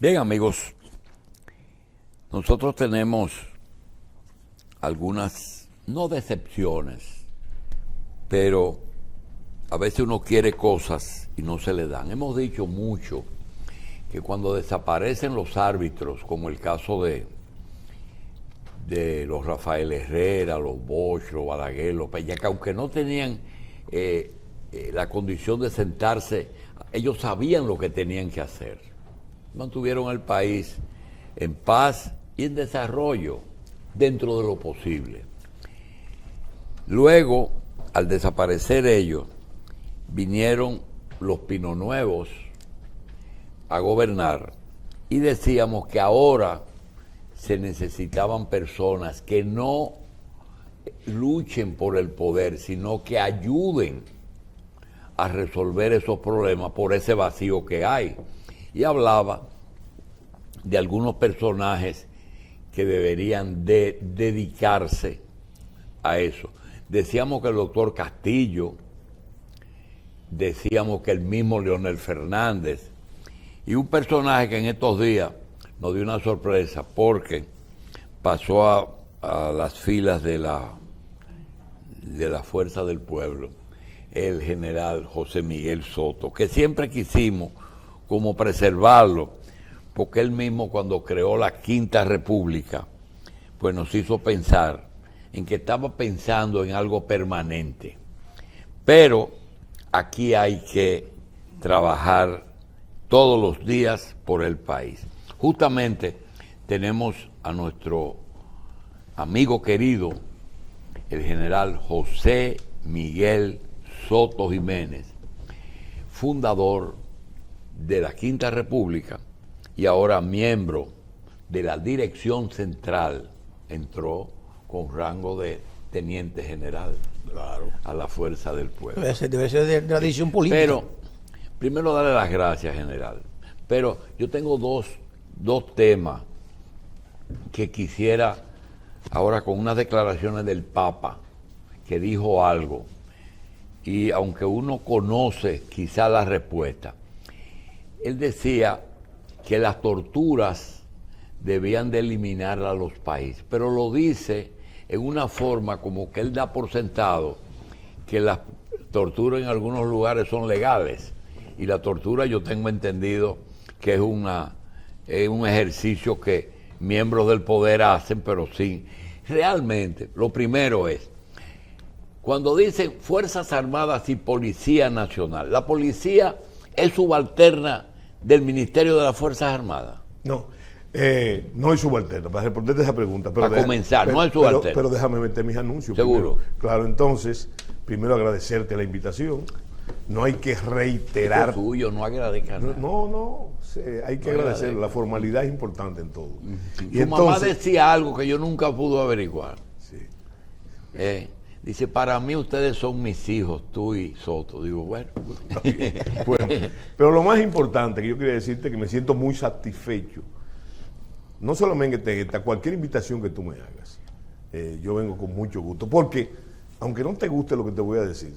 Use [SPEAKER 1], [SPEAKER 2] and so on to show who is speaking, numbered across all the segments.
[SPEAKER 1] Bien, amigos, nosotros tenemos algunas, no decepciones, pero a veces uno quiere cosas y no se le dan. Hemos dicho mucho que cuando desaparecen los árbitros, como el caso de los Rafael Herrera, los Bosch, los Balaguer, los Peña, que aunque no tenían la condición de sentarse, ellos sabían lo que tenían que hacer. Mantuvieron al país en paz y en desarrollo dentro de lo posible. Luego, al desaparecer ellos, vinieron los Pino Nuevos a gobernar y decíamos que ahora se necesitaban personas que no luchen por el poder, sino que ayuden a resolver esos problemas por ese vacío que hay. Y hablaba de algunos personajes que deberían de dedicarse a eso. Decíamos que el doctor Castillo, decíamos que el mismo Leonel Fernández, y un personaje que en estos días nos dio una sorpresa porque pasó a las filas de la Fuerza del Pueblo, el general José Miguel Soto, que siempre quisimos como preservarlo, porque él mismo cuando creó la Quinta República, pues nos hizo pensar en que estaba pensando en algo permanente. Pero aquí hay que trabajar todos los días por el país. Justamente tenemos a nuestro amigo querido, el general José Miguel Soto Jiménez, fundador de la Quinta República y ahora miembro de la Dirección Central, entró con rango de teniente general, claro, a la Fuerza del Pueblo.
[SPEAKER 2] Debe ser de la decisión política.
[SPEAKER 1] Pero, primero darle las gracias, general. Pero yo tengo dos temas que quisiera, ahora con unas declaraciones del Papa, que dijo algo, y aunque uno conoce quizá la respuesta, él decía que las torturas debían de eliminar a los países, pero lo dice en una forma como que él da por sentado que las torturas en algunos lugares son legales, y la tortura yo tengo entendido que es un ejercicio que miembros del poder hacen, pero sí. Realmente, lo primero es, cuando dicen Fuerzas Armadas y Policía Nacional, ¿la policía es subalterna del Ministerio de las Fuerzas Armadas?
[SPEAKER 3] No, no es subalterna, para responderte esa pregunta. Pero
[SPEAKER 1] para comenzar, no es subalterna.
[SPEAKER 3] Pero déjame meter mis anuncios.
[SPEAKER 1] Seguro.
[SPEAKER 3] Primero. Claro, entonces, primero agradecerte la invitación. No hay que reiterar.
[SPEAKER 1] Es tuyo, no agradezca nada.
[SPEAKER 3] No, hay que agradecer. La formalidad es importante en todo.
[SPEAKER 1] Y tu mamá decía algo que yo nunca pude averiguar.
[SPEAKER 3] Sí.
[SPEAKER 1] Dice, para mí ustedes son mis hijos, tú y Soto. Digo, bueno.
[SPEAKER 3] Bueno, pero lo más importante que yo quería decirte es que me siento muy satisfecho. No solamente esta, cualquier invitación que tú me hagas, yo vengo con mucho gusto. Porque, aunque no te guste lo que te voy a decir,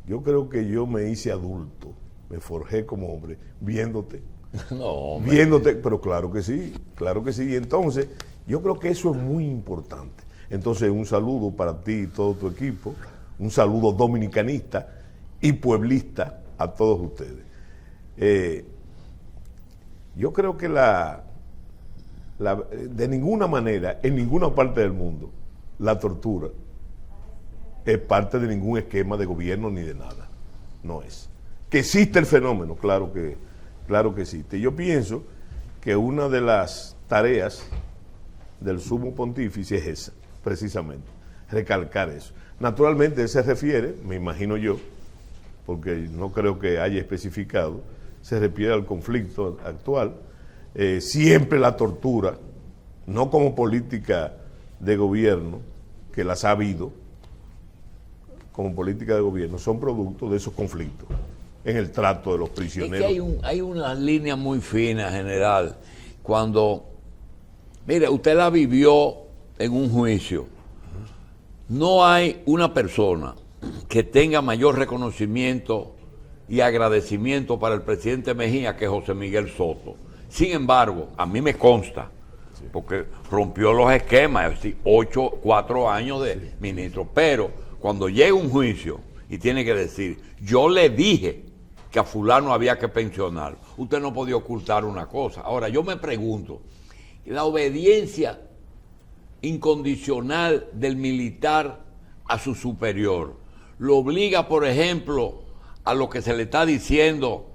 [SPEAKER 3] yo creo que yo me hice adulto, me forjé como hombre, viéndote.
[SPEAKER 1] No, hombre.
[SPEAKER 3] Viéndote, pero claro que sí, claro que sí. Y entonces, yo creo que eso es muy importante. Entonces, un saludo para ti y todo tu equipo, un saludo dominicanista y pueblista a todos ustedes. Yo creo que de ninguna manera, en ninguna parte del mundo, la tortura es parte de ningún esquema de gobierno ni de nada. No es. Que existe el fenómeno, claro que existe. Yo pienso que una de las tareas del sumo pontífice es esa, precisamente, recalcar eso. Naturalmente él se refiere, me imagino yo, porque no creo que haya especificado, se refiere al conflicto actual. Siempre la tortura, no como política de gobierno, que las ha habido, como política de gobierno, son producto de esos conflictos en el trato de los prisioneros.
[SPEAKER 1] Es que hay una línea muy fina, general, cuando, mire, usted la vivió en un juicio. No hay una persona que tenga mayor reconocimiento y agradecimiento para el presidente Mejía que José Miguel Soto. Sin embargo, a mí me consta, porque rompió los esquemas, es decir, 4 años de ministro, pero cuando llega un juicio y tiene que decir, yo le dije que a fulano había que pensionarlo, usted no podía ocultar una cosa. Ahora, yo me pregunto, la obediencia incondicional del militar a su superior, lo obliga, por ejemplo, a lo que se le está diciendo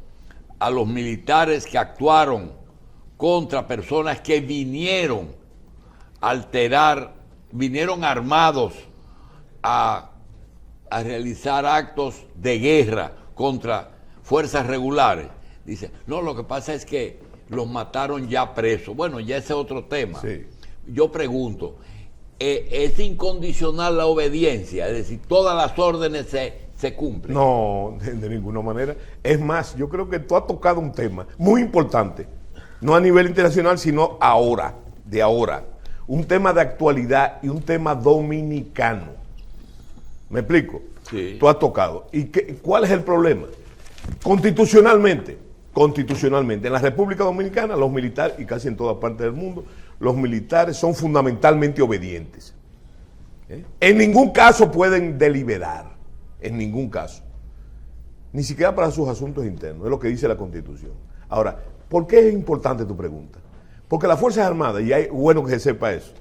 [SPEAKER 1] a los militares que actuaron contra personas que vinieron a alterar, vinieron armados a realizar actos de guerra contra fuerzas regulares. Dice, no, lo que pasa es que los mataron ya presos. Bueno, ya ese es otro tema.
[SPEAKER 3] Sí.
[SPEAKER 1] Yo pregunto, ¿es incondicional la obediencia? Es decir, todas las órdenes se cumplen.
[SPEAKER 3] No, de ninguna manera. Es más, yo creo que tú has tocado un tema muy importante, no a nivel internacional, sino ahora, de ahora. Un tema de actualidad y un tema dominicano. ¿Me explico?
[SPEAKER 1] Sí.
[SPEAKER 3] Tú has tocado. ¿Y cuál es el problema? Constitucionalmente, en la República Dominicana, los militares, y casi en todas partes del mundo, los militares son fundamentalmente obedientes. En ningún caso pueden deliberar, en ningún caso. Ni siquiera para sus asuntos internos, es lo que dice la Constitución. Ahora, ¿por qué es importante tu pregunta? Porque las Fuerzas Armadas, y es bueno que se sepa eso,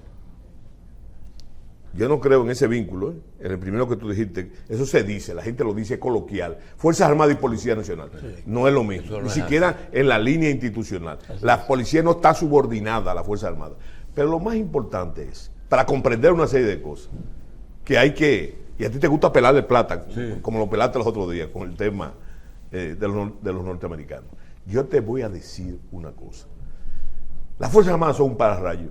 [SPEAKER 3] yo no creo en ese vínculo, en el primero que tú dijiste, eso se dice, la gente lo dice coloquial, Fuerzas Armadas y Policía Nacional, sí. No es lo mismo, ni siquiera en la línea institucional. La policía no está subordinada a la Fuerza Armada. Pero lo más importante es, para comprender una serie de cosas, que hay que, y a ti te gusta pelar de plata, sí, como lo pelaste los otros días con el tema de los norteamericanos. Yo te voy a decir una cosa. Las Fuerzas Armadas son un pararrayo,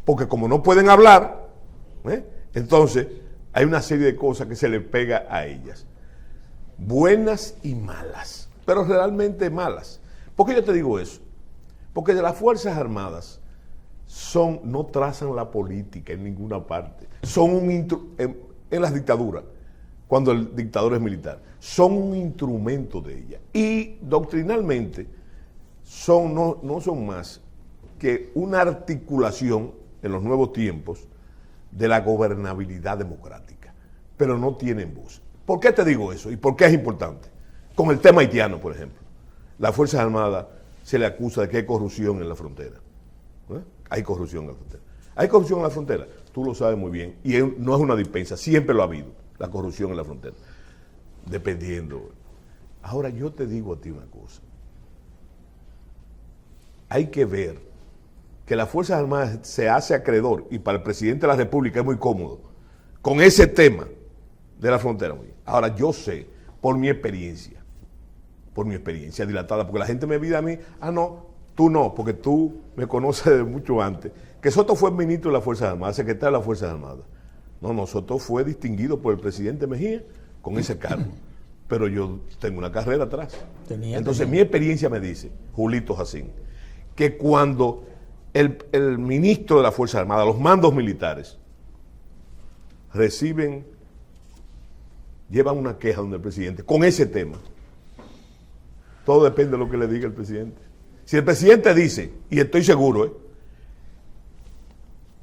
[SPEAKER 3] porque como no pueden hablar, entonces hay una serie de cosas que se le pega a ellas, buenas y malas, pero realmente malas. ¿Por qué yo te digo eso? Porque de las Fuerzas Armadas no trazan la política en ninguna parte, son en las dictaduras, cuando el dictador es militar, son un instrumento de ella, y doctrinalmente no son más que una articulación en los nuevos tiempos de la gobernabilidad democrática, pero no tienen voz. ¿Por qué te digo eso? ¿Y por qué es importante? Con el tema haitiano, por ejemplo. Las Fuerzas Armadas se le acusa de que hay corrupción en la frontera. Hay corrupción en la frontera. ¿Hay corrupción en la frontera? Tú lo sabes muy bien. Y no es una dispensa, siempre lo ha habido, la corrupción en la frontera. Dependiendo. Ahora yo te digo a ti una cosa. Hay que ver que las Fuerzas Armadas se hace acreedor, y para el presidente de la República es muy cómodo, con ese tema de la frontera. Ahora yo sé, por mi experiencia dilatada, porque la gente me pide a mí, no, tú no, porque tú me conoces de mucho antes, que Soto fue ministro de las Fuerzas Armadas, secretario de las Fuerzas Armadas. No, Soto fue distinguido por el presidente Mejía con ese cargo, pero yo tengo una carrera atrás. Entonces mi experiencia me dice, Julito Jacín, que cuando el ministro de la Fuerza Armada, los mandos militares, llevan una queja donde el presidente, con ese tema, todo depende de lo que le diga el presidente. Si el presidente dice, y estoy seguro,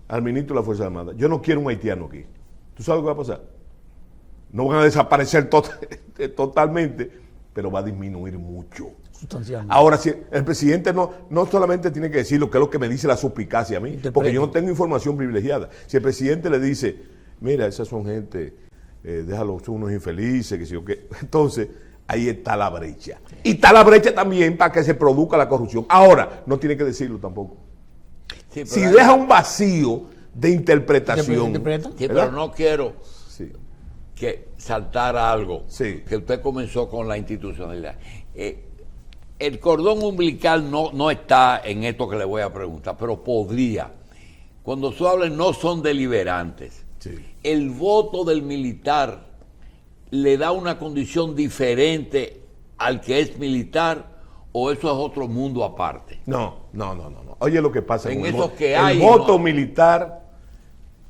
[SPEAKER 3] al ministro de la Fuerza Armada, yo no quiero un haitiano aquí, ¿tú sabes lo que va a pasar? No van a desaparecer totalmente, pero va a disminuir mucho. Ahora, si el presidente no solamente tiene que decir lo que es lo que me dice la suspicacia a mí, porque yo no tengo información privilegiada. Si el presidente le dice, mira, esas son gente, déjalos, son unos infelices, que si o qué, entonces ahí está la brecha. Y está la brecha también para que se produzca la corrupción. Ahora, no tiene que decirlo tampoco. Sí, si deja un vacío de interpretación.
[SPEAKER 1] Sí, pero no quiero que saltara algo, que usted comenzó con la institucionalidad. El cordón umbilical no está en esto que le voy a preguntar, pero podría. Cuando tú hablas, no son deliberantes. Sí. El voto del militar le da una condición diferente al que es militar, o eso es otro mundo aparte.
[SPEAKER 3] No. Oye lo que pasa.
[SPEAKER 1] En eso que hay.
[SPEAKER 3] El voto militar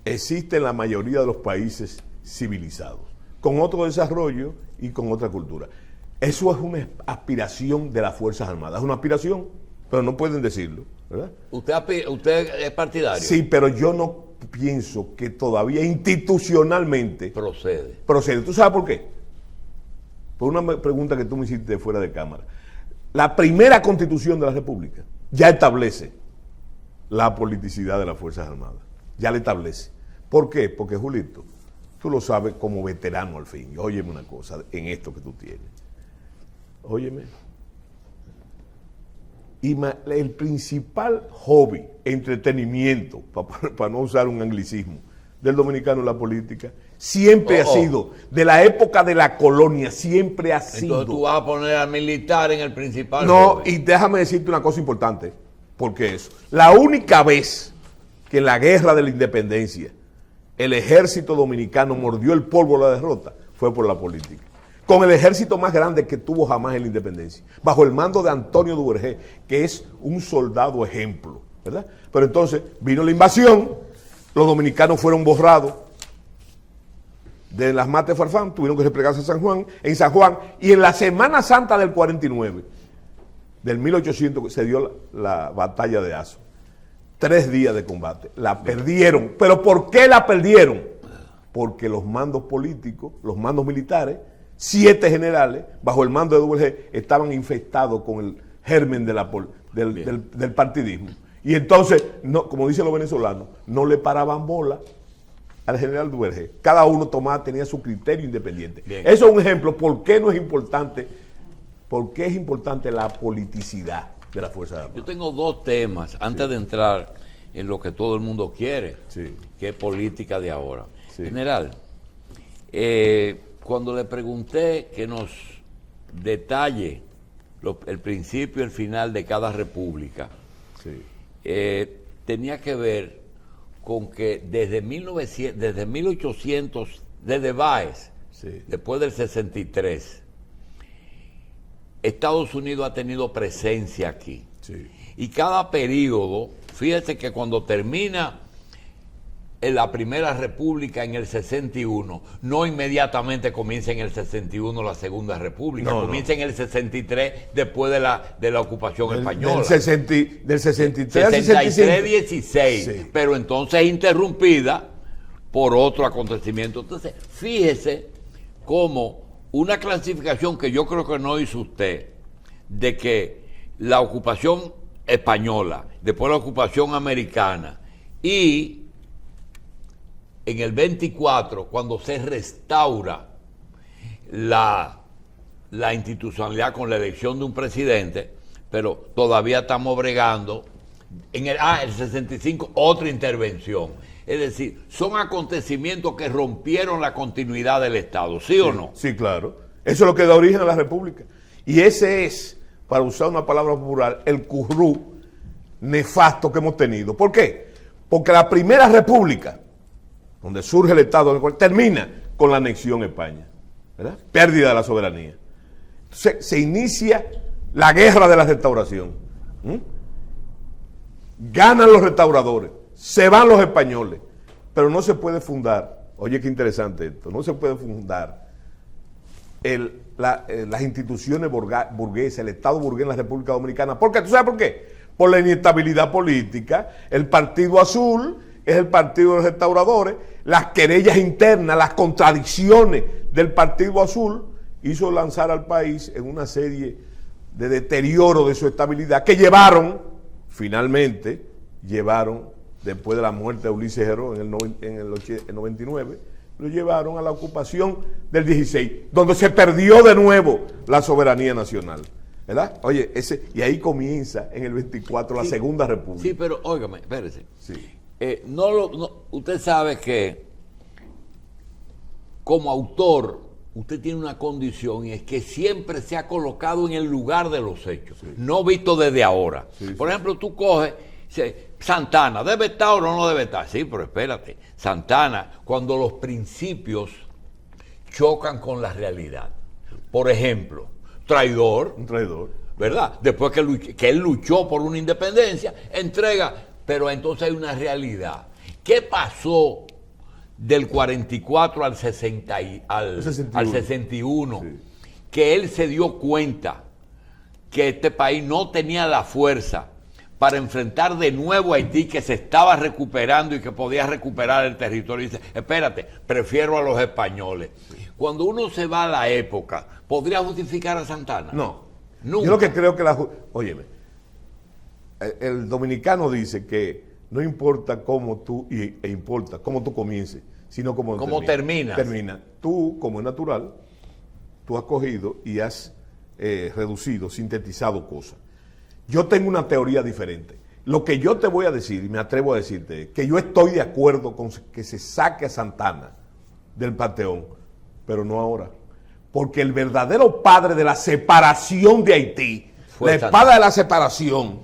[SPEAKER 3] existe en la mayoría de los países civilizados, con otro desarrollo y con otra cultura. Eso es una aspiración de las Fuerzas Armadas, es una aspiración. pero no pueden decirlo, ¿verdad?
[SPEAKER 1] ¿Usted es partidario?
[SPEAKER 3] Sí, pero yo no pienso que todavía institucionalmente
[SPEAKER 1] procede.
[SPEAKER 3] ¿Tú sabes por qué? Por una pregunta que tú me hiciste fuera de cámara. La primera constitución de la República ya establece la politicidad de las Fuerzas Armadas. Ya la establece. ¿Por qué? Porque, Julito, tú lo sabes como veterano al fin. Óyeme una cosa en esto que tú tienes. Óyeme. Y el principal hobby, entretenimiento, para no usar un anglicismo, del dominicano en la política, siempre ha sido, de la época de la colonia, siempre ha sido.
[SPEAKER 1] Entonces tú vas a poner al militar en el principal
[SPEAKER 3] No,
[SPEAKER 1] hobby.
[SPEAKER 3] y déjame decirte una cosa importante, porque eso, la única vez que en la guerra de la independencia el ejército dominicano mordió el polvo de la derrota fue por la política. Con el ejército más grande que tuvo jamás en la independencia, bajo el mando de Antonio Duvergé, que es un soldado ejemplo, ¿verdad? Pero entonces vino la invasión, los dominicanos fueron borrados de las matas de Farfán, tuvieron que replegarse en San Juan, y en la Semana Santa del 49, del 1800, se dio la batalla de Azo. 3 días de combate. La perdieron. ¿Pero por qué la perdieron? Porque los mandos políticos, los mandos militares, 7 generales, bajo el mando de Duvergé, estaban infectados con el germen del partidismo. Y entonces, no, como dicen los venezolanos, no le paraban bola al general Duvergé. Cada uno tenía su criterio independiente. Bien. Eso es un ejemplo. ¿Por qué no es importante? ¿Por qué es importante la politicidad de la Fuerza Armada?
[SPEAKER 1] Yo tengo 2 temas antes de entrar en lo que todo el mundo quiere, que es política de ahora. General, cuando le pregunté que nos detalle el principio y el final de cada república, tenía que ver con que desde 1800, desde Báez, después del 63, Estados Unidos ha tenido presencia aquí. Y cada periodo, fíjate que cuando termina en la Primera República en el 61, no inmediatamente comienza en el 61 la Segunda República, comienza en el 63 después de la ocupación española.
[SPEAKER 3] Del 63 al
[SPEAKER 1] 63-16, pero entonces interrumpida por otro acontecimiento. Entonces, fíjese cómo una clasificación que yo creo que no hizo usted, de que la ocupación española, después la ocupación americana, y en el 24, cuando se restaura la institucionalidad con la elección de un presidente, pero todavía estamos bregando, el 65, otra intervención. Es decir, son acontecimientos que rompieron la continuidad del Estado, ¿sí o no?
[SPEAKER 3] Sí, claro. Eso es lo que da origen a la República. Y ese es, para usar una palabra popular, el currú nefasto que hemos tenido. ¿Por qué? Porque la Primera República, donde surge el Estado, termina con la anexión a España, ¿verdad? Pérdida de la soberanía. Entonces, se inicia la guerra de la restauración. Ganan los restauradores, se van los españoles, pero no se puede fundar, oye qué interesante esto, no se puede fundar las instituciones burguesas, el Estado burgués en la República Dominicana. ¿Por qué? ¿Tú sabes por qué? Por la inestabilidad política. El Partido Azul es el partido de los restauradores, las querellas internas, las contradicciones del Partido Azul hizo lanzar al país en una serie de deterioro de su estabilidad que finalmente llevaron, después de la muerte de Ulises Heró en el 99, lo llevaron a la ocupación del 16, donde se perdió de nuevo la soberanía nacional, ¿verdad? Oye, y ahí comienza en el 24 la Segunda República.
[SPEAKER 1] Sí, pero óigame, espérese. Usted sabe que como autor usted tiene una condición, y es que siempre se ha colocado en el lugar de los hechos, no visto desde ahora. Por ejemplo, tú coges Santana, ¿debe estar o no debe estar? Sí, pero espérate, Santana, cuando los principios chocan con la realidad. Por ejemplo, un traidor, ¿verdad? Después que él luchó por una independencia, entrega, pero entonces hay una realidad. ¿Qué pasó del 44 al 61? Que él se dio cuenta que este país no tenía la fuerza para enfrentar de nuevo a Haití, que se estaba recuperando y que podía recuperar el territorio. Y dice, espérate, prefiero a los españoles. Cuando uno se va a la época, ¿podría justificar a Santana?
[SPEAKER 3] No.
[SPEAKER 1] Nunca.
[SPEAKER 3] Yo lo que creo que óyeme, el dominicano dice que no importa cómo tú, importa cómo tú comiences, sino cómo
[SPEAKER 1] terminas.
[SPEAKER 3] Termina. Tú, como es natural, tú has cogido y has reducido, sintetizado cosas. Yo tengo una teoría diferente. Lo que yo te voy a decir, y me atrevo a decirte, es que yo estoy de acuerdo con que se saque a Santana del panteón, pero no ahora. Porque el verdadero padre de la separación de Haití, la espada de la separación,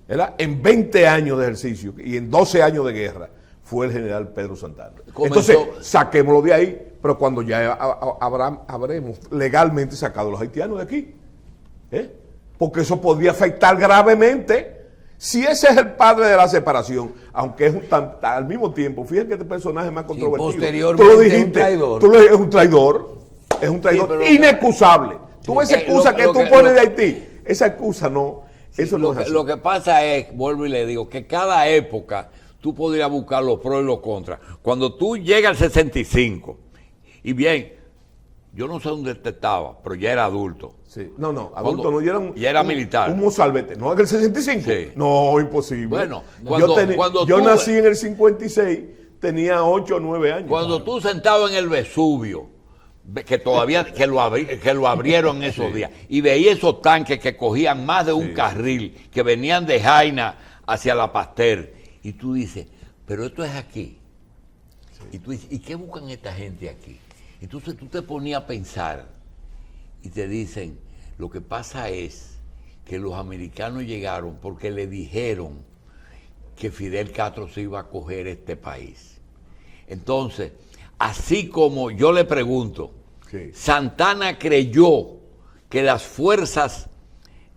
[SPEAKER 3] ¿verdad?, en 20 años de ejercicio y en 12 años de guerra, fue el general Pedro Santana. Entonces, saquémoslo de ahí, pero cuando ya habremos legalmente sacado a los haitianos de aquí. Porque eso podría afectar gravemente. Si ese es el padre de la separación, aunque es al mismo tiempo, fíjate que este personaje más controvertido.
[SPEAKER 2] Posteriormente,
[SPEAKER 3] tú lo dijiste,
[SPEAKER 2] un traidor.
[SPEAKER 3] es un traidor, inexcusable. Tú esa excusa que tú pones de Haití, esa excusa no, eso no es así.
[SPEAKER 1] Lo que pasa es, vuelvo y le digo, que cada época tú podrías buscar los pros y los contras. Cuando tú llegas al 65, y bien, yo no sé dónde te estaba, pero ya era adulto.
[SPEAKER 3] Sí. No, adulto no,
[SPEAKER 1] ya era militar.
[SPEAKER 3] Un mozalbete, ¿no? ¿En el 65?
[SPEAKER 1] Sí.
[SPEAKER 3] No, imposible.
[SPEAKER 1] Bueno,
[SPEAKER 3] yo nací en el 56, tenía 8 o 9 años.
[SPEAKER 1] Cuando tú sentado en el Vesubio, que todavía que lo abrieron esos días, y veía esos tanques que cogían más de un carril, que venían de Jaina hacia La Pasteur, y tú dices, pero esto es aquí. Sí. Y tú dices, ¿y qué buscan esta gente aquí? Entonces tú te ponías a pensar y te dicen, lo que pasa es que los americanos llegaron porque le dijeron que Fidel Castro se iba a coger este país. Entonces, así como yo le pregunto, sí, Santana creyó que las fuerzas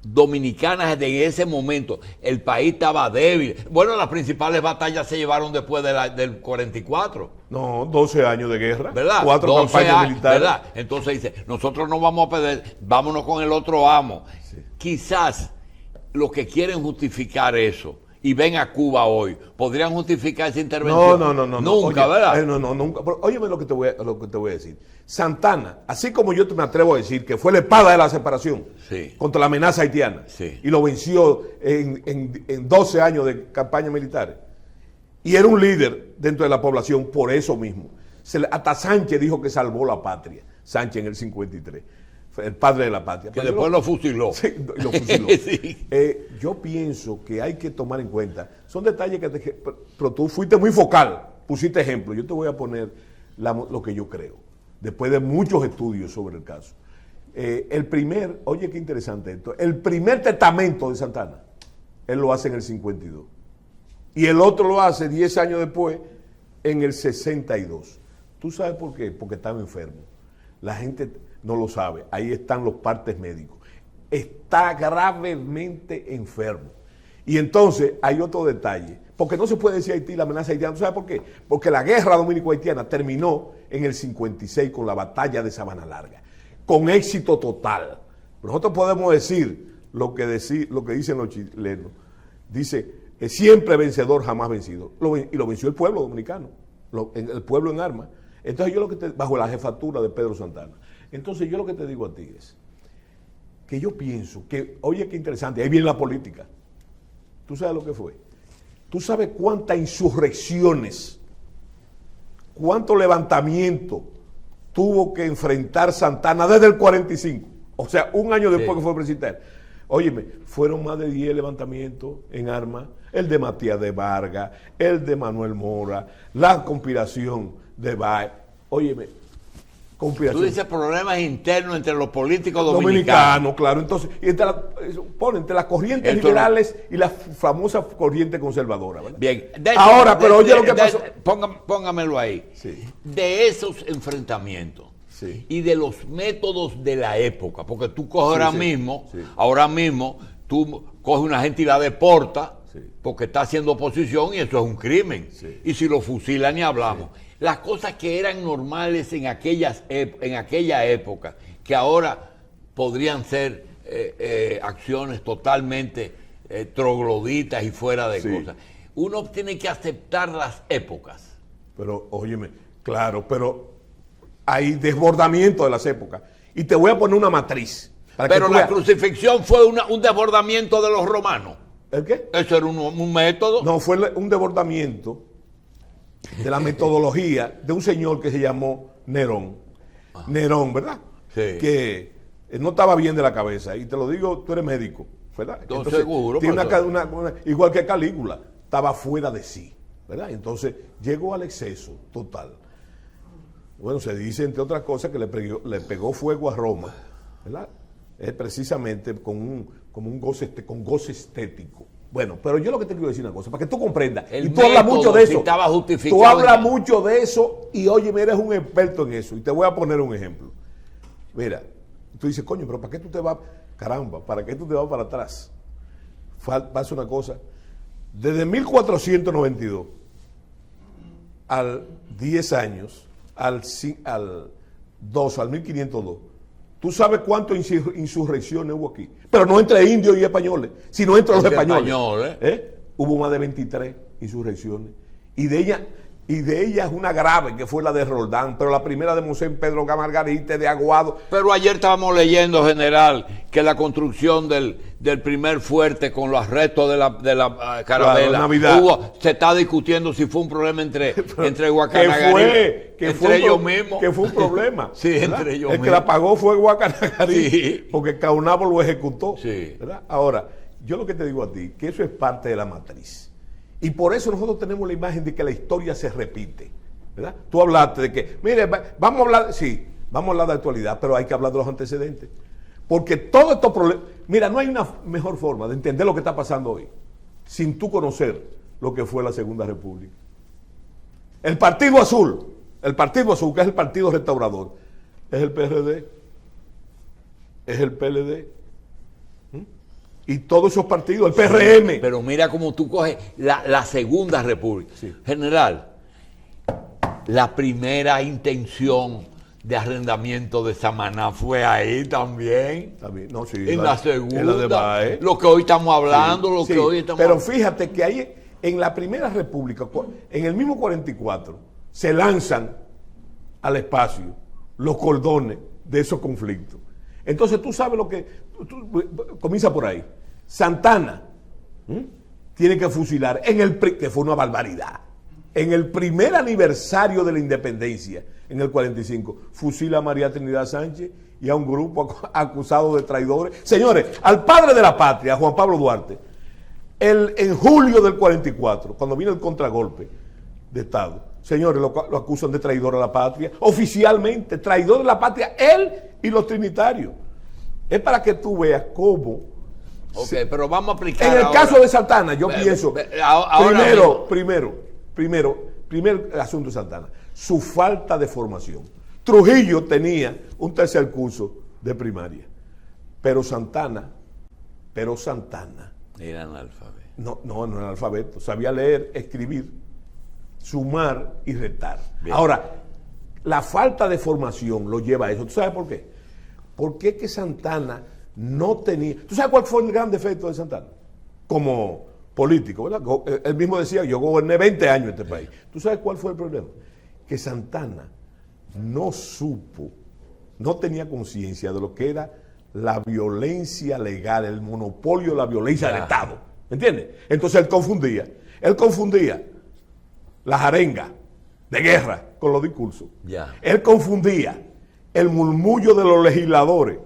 [SPEAKER 1] dominicanas de ese momento, el país estaba débil. Bueno, las principales batallas se llevaron después del 44.
[SPEAKER 3] No, 12 años de guerra,
[SPEAKER 1] ¿verdad?
[SPEAKER 3] 4 campañas militares.
[SPEAKER 1] ¿Verdad? Entonces dice, nosotros no vamos a perder, vámonos con el otro amo. Sí. Quizás los que quieren justificar eso y ven a Cuba hoy, ¿podrían justificar esa intervención?
[SPEAKER 3] No.
[SPEAKER 1] Nunca,
[SPEAKER 3] oye,
[SPEAKER 1] ¿verdad?
[SPEAKER 3] No, nunca. Pero óyeme lo que te voy a decir. Santana, así como yo me atrevo a decir que fue la espada de la separación, sí, contra la amenaza haitiana, sí, y lo venció en 12 años de campaña militar, y era un líder dentro de la población por eso mismo. Hasta Sánchez dijo que salvó la patria, Sánchez en el 53, el padre de la patria.
[SPEAKER 1] Que después lo fusiló.
[SPEAKER 3] Sí, lo fusiló. Sí. Yo pienso que hay que tomar en cuenta, son detalles pero tú fuiste muy focal, pusiste ejemplo, yo te voy a poner lo que yo creo, después de muchos estudios sobre el caso. Oye qué interesante esto, el primer testamento de Santana, él lo hace en el 52. Y el otro lo hace 10 años después, en el 62. ¿Tú sabes por qué? Porque estaba enfermo. La gente no lo sabe. Ahí están los partes médicos. Está gravemente enfermo. Y entonces hay otro detalle. Porque no se puede decir Haití, la amenaza haitiana. ¿Tú sabes por qué? Porque la guerra dominico-haitiana terminó en el 56 con la batalla de Sabana Larga. Con éxito total. Nosotros podemos decir lo que dicen los chilenos. Dice, siempre vencedor, jamás vencido. Y lo venció el pueblo dominicano, el pueblo en armas. Entonces bajo la jefatura de Pedro Santana. Entonces yo lo que te digo a ti es que yo pienso que, oye qué interesante, ahí viene la política. ¿Tú sabes lo que fue? ¿Tú sabes cuántas insurrecciones, cuánto levantamiento tuvo que enfrentar Santana desde el 45? O sea, un año después, sí, que fue presidente. Óyeme, fueron más de 10 levantamientos en armas, el de Matías de Vargas, el de Manuel Mora, la conspiración de Baez. Óyeme, conspiración.
[SPEAKER 1] Tú dices problemas internos entre los políticos dominicanos.
[SPEAKER 3] Claro. Entonces, entre las corrientes liberales y la famosa corriente conservadora, ¿verdad?
[SPEAKER 1] Bien.
[SPEAKER 3] Pero oye lo que pasó.
[SPEAKER 1] Póngamelo ahí. Sí. De esos enfrentamientos, sí, y de los métodos de la época, porque tú coges ahora mismo, tú coges una gente y la deportas, sí, porque está haciendo oposición y eso es un crimen. Sí. Y si lo fusilan ni hablamos. Sí. Las cosas que eran normales en aquella época, que ahora podrían ser acciones totalmente trogloditas y fuera de
[SPEAKER 3] Sí.
[SPEAKER 1] cosas. Uno tiene que aceptar las épocas.
[SPEAKER 3] Pero, óyeme, claro, pero hay desbordamiento de las épocas. Y te voy a poner una matriz. Para que
[SPEAKER 1] Pero
[SPEAKER 3] tú
[SPEAKER 1] la
[SPEAKER 3] veas.
[SPEAKER 1] crucifixión fue un desbordamiento de los romanos.
[SPEAKER 3] ¿El qué?
[SPEAKER 1] Eso era un método.
[SPEAKER 3] No, fue un desbordamiento de la metodología de un señor que se llamó Nerón. Nerón, ¿verdad?
[SPEAKER 1] Sí.
[SPEAKER 3] Que no estaba bien de la cabeza. Y te lo digo, tú eres médico, ¿verdad?
[SPEAKER 1] No, seguro,
[SPEAKER 3] Tiene
[SPEAKER 1] profesor.
[SPEAKER 3] igual que Calígula, estaba fuera de sí, ¿verdad? Entonces llegó al exceso total. Bueno, se dice, entre otras cosas, que le pegó fuego a Roma, ¿verdad? Precisamente con goce estético. Bueno, pero yo lo que te quiero decir una cosa, para que tú comprendas,
[SPEAKER 1] El
[SPEAKER 3] y tú hablas
[SPEAKER 1] método,
[SPEAKER 3] mucho de
[SPEAKER 1] si
[SPEAKER 3] eso,
[SPEAKER 1] estaba justificado
[SPEAKER 3] tú hablas
[SPEAKER 1] en-
[SPEAKER 3] mucho de eso, y oye, eres un experto en eso, y te voy a poner un ejemplo. Mira, tú dices, coño, pero ¿para qué tú te vas, caramba, para qué tú te vas para atrás? Pasa una cosa, desde 1492 al 10 años, al 2, al 1502, ¿tú sabes cuántas insurrecciones hubo aquí? Pero no entre indios y españoles, sino entre los
[SPEAKER 1] Entre
[SPEAKER 3] españoles.
[SPEAKER 1] españoles.
[SPEAKER 3] Hubo más de 23 insurrecciones. Y de ellas una grave, que fue la de Roldán, pero la primera de Mosén Pedro Margarite, de Aguado.
[SPEAKER 1] Pero ayer estábamos leyendo, general, que la construcción del primer fuerte con los restos de la carabela,
[SPEAKER 3] Claro, Navidad.
[SPEAKER 1] se está discutiendo si fue un problema entre Guacanagarí,
[SPEAKER 3] que
[SPEAKER 1] entre
[SPEAKER 3] fue
[SPEAKER 1] ellos mismos.
[SPEAKER 3] Que fue un problema.
[SPEAKER 1] Sí,
[SPEAKER 3] ¿verdad?
[SPEAKER 1] entre ellos
[SPEAKER 3] El que
[SPEAKER 1] mismos.
[SPEAKER 3] la pagó fue Guacanagarí,
[SPEAKER 1] Sí.
[SPEAKER 3] porque Caunabo lo ejecutó.
[SPEAKER 1] Sí.
[SPEAKER 3] ¿verdad? Ahora, yo lo que te digo a ti, que eso es parte de la matriz. Y por eso nosotros tenemos la imagen de que la historia se repite. ¿Verdad? Tú hablaste de que, mire, vamos a hablar, sí, vamos a hablar de actualidad, pero hay que hablar de los antecedentes. Porque todos estos problemas, mira, no hay una mejor forma de entender lo que está pasando hoy sin tú conocer lo que fue la Segunda República. El Partido Azul, que es el Partido Restaurador, es el PRD, es el PLD, y todos esos partidos, el PRM.
[SPEAKER 1] Pero mira cómo tú coges la Segunda República.
[SPEAKER 3] Sí.
[SPEAKER 1] General, la primera intención de arrendamiento de Samaná fue ahí también.
[SPEAKER 3] También, no, sí,
[SPEAKER 1] En la segunda.
[SPEAKER 3] en la de Baez.
[SPEAKER 1] Lo que hoy estamos hablando, lo
[SPEAKER 3] Sí,
[SPEAKER 1] que hoy estamos
[SPEAKER 3] pero
[SPEAKER 1] hablando.
[SPEAKER 3] fíjate que ahí, en la Primera República, en el mismo 44, se lanzan al espacio los cordones de esos conflictos. Entonces tú sabes lo que... comienza por ahí. Santana tiene que fusilar, que fue una barbaridad. En el primer aniversario de la independencia, en el 45, fusila a María Trinidad Sánchez y a un grupo acusado de traidores. Señores, al padre de la patria, Juan Pablo Duarte, en julio del 44, cuando vino el contragolpe de Estado, señores, lo acusan de traidor a la patria, oficialmente, traidor de la patria, él y los trinitarios. Es para que tú veas cómo...
[SPEAKER 1] Ok, pero vamos a aplicar
[SPEAKER 3] En el
[SPEAKER 1] ahora.
[SPEAKER 3] caso de Santana, yo pienso,
[SPEAKER 1] ahora
[SPEAKER 3] primer asunto de Santana, su falta de formación. Trujillo tenía un tercer curso de primaria, pero Santana
[SPEAKER 1] Era analfabeto.
[SPEAKER 3] no era analfabeto, sabía leer, escribir, sumar y restar.
[SPEAKER 1] Bien.
[SPEAKER 3] Ahora, la falta de formación lo lleva a eso. ¿Tú sabes por qué? Porque es que Santana no tenía... ¿Tú sabes cuál fue el gran defecto de Santana? Como político, ¿verdad? Él mismo decía, yo goberné 20 años este país. ¿Tú sabes cuál fue el problema? Que Santana no tenía conciencia de lo que era la violencia legal, el monopolio de la violencia del Estado. ¿Entiendes? Entonces él confundía las arengas de guerra con los discursos.
[SPEAKER 1] Ya.
[SPEAKER 3] Él confundía el murmullo de los legisladores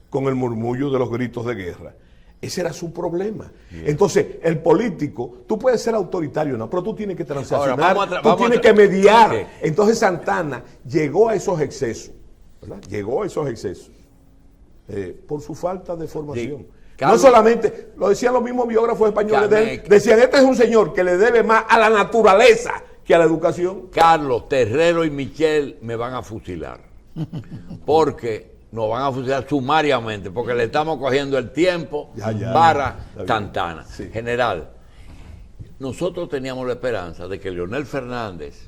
[SPEAKER 3] con el murmullo de los gritos de guerra. Ese era su problema. Bien. Entonces, el político, tú puedes ser autoritario, ¿no? Pero tú tienes que transaccionar, tú tienes que mediar. Okay. Entonces, Santana llegó a esos excesos, ¿verdad? Llegó a esos excesos por su falta de formación. Sí. Carlos, no solamente, lo decían los mismos biógrafos españoles de él, decían, este es un señor que le debe más a la naturaleza que a la educación.
[SPEAKER 1] Carlos, Terrero y Michel me van a fusilar. Porque nos van a fusilar sumariamente, porque le estamos cogiendo el tiempo para Santana. Sí. General, nosotros teníamos la esperanza de que Leonel Fernández,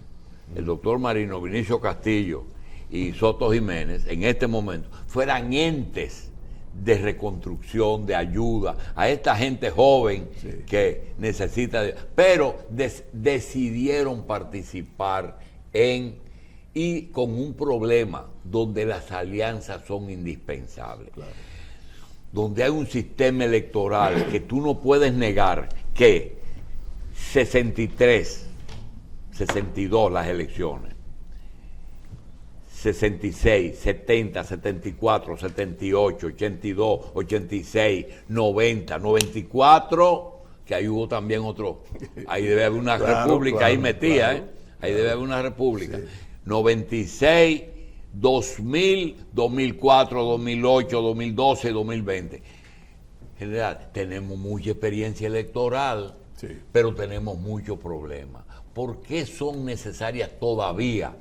[SPEAKER 1] el doctor Marino, Vinicio Castillo y Soto Jiménez, en este momento, fueran entes de reconstrucción, de ayuda a esta gente joven que necesita, pero decidieron participar y con un problema donde las alianzas son indispensables. Claro. Donde hay un sistema electoral que tú no puedes negar que 63, 62 las elecciones, 66, 70, 74, 78, 82, 86, 90, 94, que ahí hubo también otro, ahí debe haber una república ahí metida, ahí debe haber una república. Sí. 96, 2000, 2004, 2008, 2012, 2020. General, tenemos mucha experiencia electoral, pero tenemos muchos problemas. ¿Por qué son necesarias todavía